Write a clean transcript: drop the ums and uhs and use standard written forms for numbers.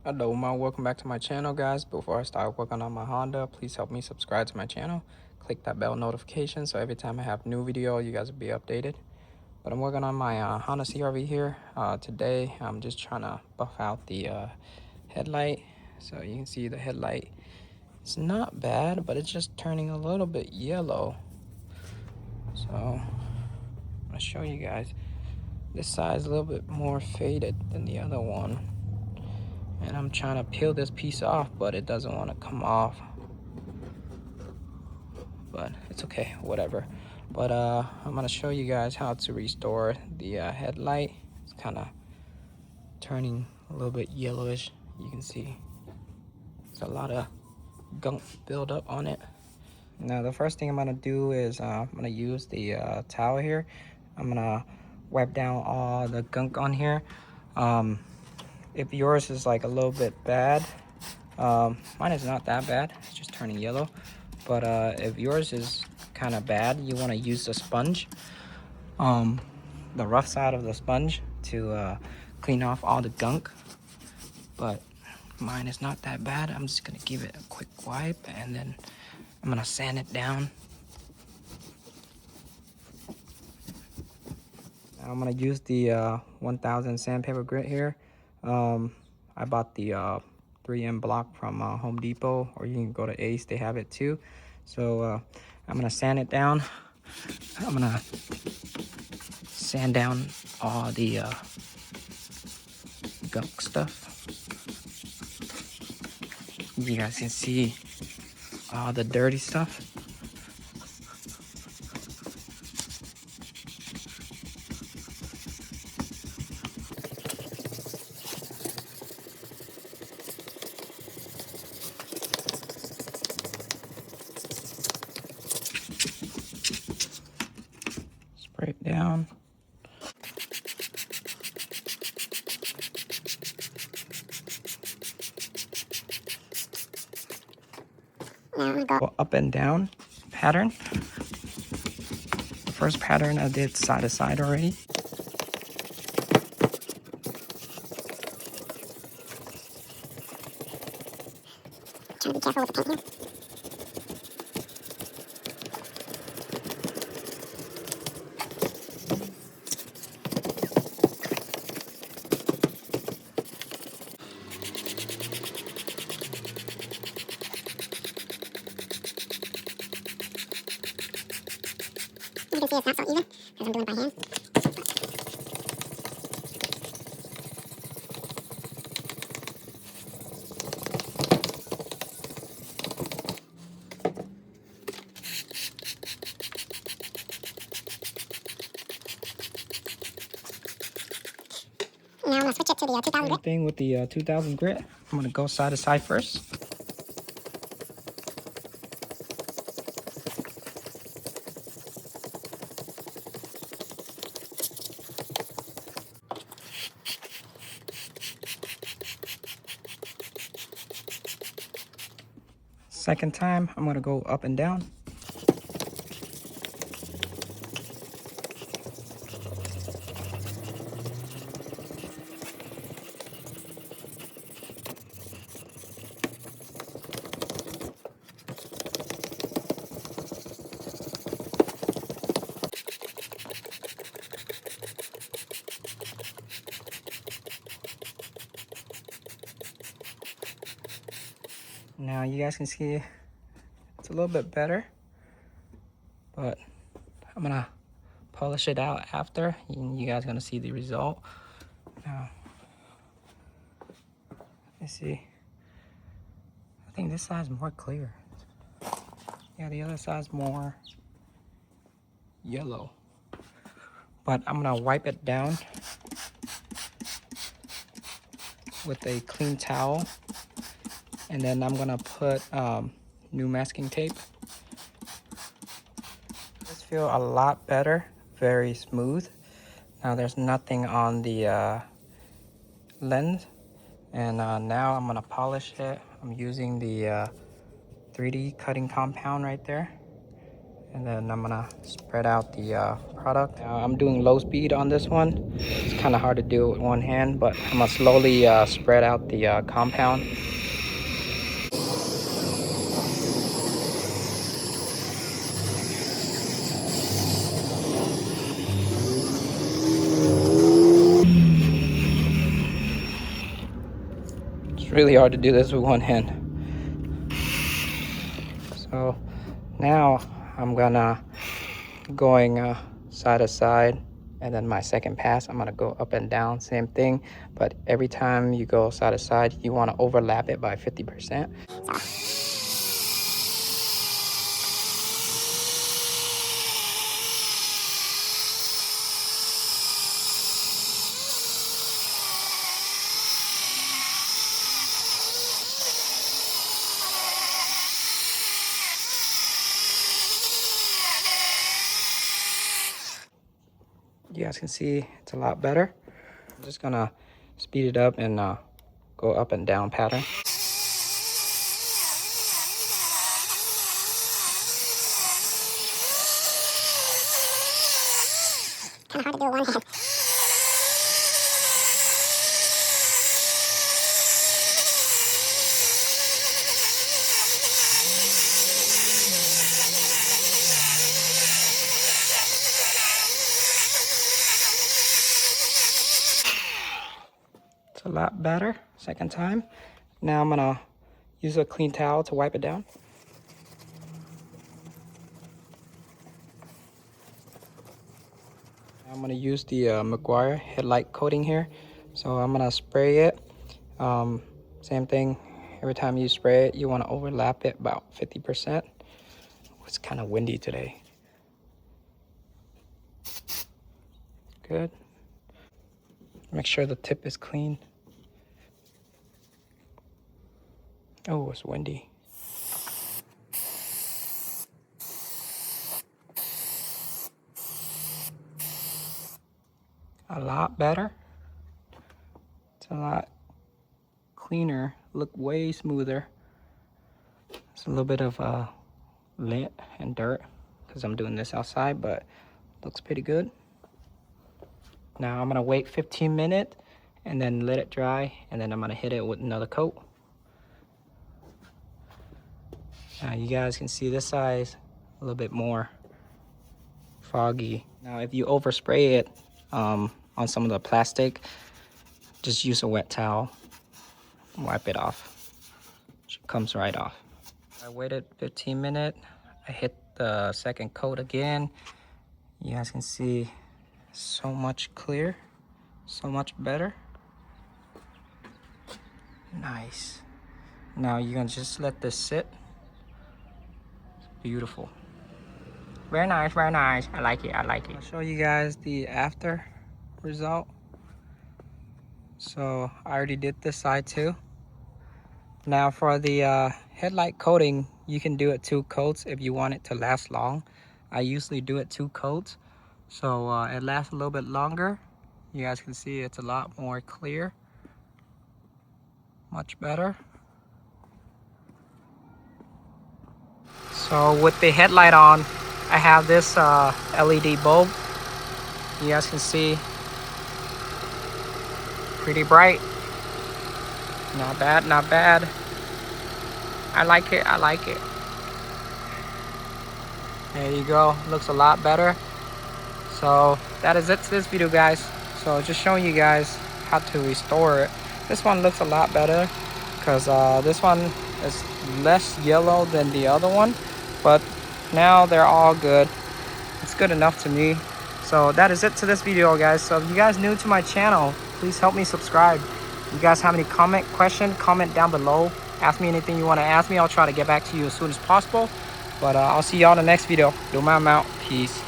Hello, welcome back to my channel, guys. Before I start working on my Honda, please help me subscribe to my channel. Click that bell notification so every time I have new video, you guys will be updated. But I'm working on my Honda CRV here. Today, I'm just trying to buff out the headlight. So you can see the headlight. It's not bad, but it's just turning a little bit yellow. So I'm gonna show you guys. This side is a little bit more faded than the other one. And I'm trying to peel this piece off, but it doesn't want to come off. But it's okay, whatever. But I'm gonna show you guys how to restore the headlight. It's kind of turning a little bit yellowish. You can see there's a lot of gunk buildup on it. Now the first thing I'm gonna do is I'm gonna use the towel here. I'm gonna wipe down all the gunk on here. If yours is like a little bit bad, mine is not that bad, it's just turning yellow. But if yours is kind of bad, you want to use the sponge, the rough side of the sponge, to clean off all the gunk. But mine is not that bad. I'm just gonna give it a quick wipe and then I'm gonna sand it down. Now I'm gonna use the 1000 sandpaper grit here. I bought the 3M block from Home Depot, or you can go to Ace, they have it too. So I'm gonna sand it down. I'm gonna sand down all the gunk stuff. You guys can see all the dirty stuff. Spray it down. Go up and down pattern. The first pattern I did side to side already. Trying to be careful with the paint here. You can see it's not so even because I'm doing it by hand. Now I'm going to switch it to the 2000 grit. Same thing with the 2000 grit. I'm going to go side to side first. Second time, I'm going to go up and down. Now you guys can see it's a little bit better, but I'm gonna polish it out after, and you guys are gonna see the result. Now, let's see. I think this side's more clear. Yeah, the other side's more yellow. But I'm gonna wipe it down with a clean towel, and then I'm gonna put new masking tape. This feels a lot better, very smooth. Now there's nothing on the lens, and now I'm gonna polish it. I'm using the 3D cutting compound right there, And then I'm gonna spread out the product. Now I'm doing low speed on this one. It's kind of hard to do it with one hand, but I'm gonna slowly spread out the compound. It's really hard to do this with one hand. So now I'm gonna going side to side, and then my second pass I'm gonna go up and down, same thing, but every time you go side to side you want to overlap it by 50%. You guys can see it's a lot better. I'm just gonna speed it up and go up and down pattern. Kind of hard to do one hand. It's a lot better. Second time. Now I'm gonna use a clean towel to wipe it down. I'm gonna use the McGuire headlight coating here. So I'm gonna spray it. Same thing. Every time you spray it, you want to overlap it about 50%. It's kind of windy today. Good. Make sure the tip is clean. Oh, it's windy. A lot better. It's a lot cleaner, look way smoother. It's a little bit of lint and dirt because I'm doing this outside, but looks pretty good. Now I'm gonna wait 15 minutes and then let it dry, and then I'm gonna hit it with another coat. Now you guys can see this size a little bit more foggy. Now if you overspray it on some of the plastic, just use a wet towel, wipe it off. It comes right off. I waited 15 minutes. I hit the second coat again. You guys can see so much clear, so much better. Nice. Now you're gonna just let this sit. Beautiful. Very nice, very nice. I like it, I like it. I'll show you guys the after result. So I already did this side too. Now for the headlight coating, you can do it 2 coats if you want it to last long. I usually do it 2 coats, so it lasts a little bit longer. You guys can see it's a lot more clear. Much better. So with the headlight on, I have this LED bulb. You guys can see, pretty bright. Not bad, not bad. I like it, I like it. There you go, looks a lot better. So that is it to this video, guys. So just showing you guys how to restore it. This one looks a lot better because this one is less yellow than the other one, but now they're all good. It's good enough to me. So that is it to this video, guys. So if you guys new to my channel, please help me subscribe. If you guys have any question, comment down below. Ask me anything you want to ask me. I'll try to get back to you as soon as possible. But I'll see y'all in the next video. Do my amount. Peace.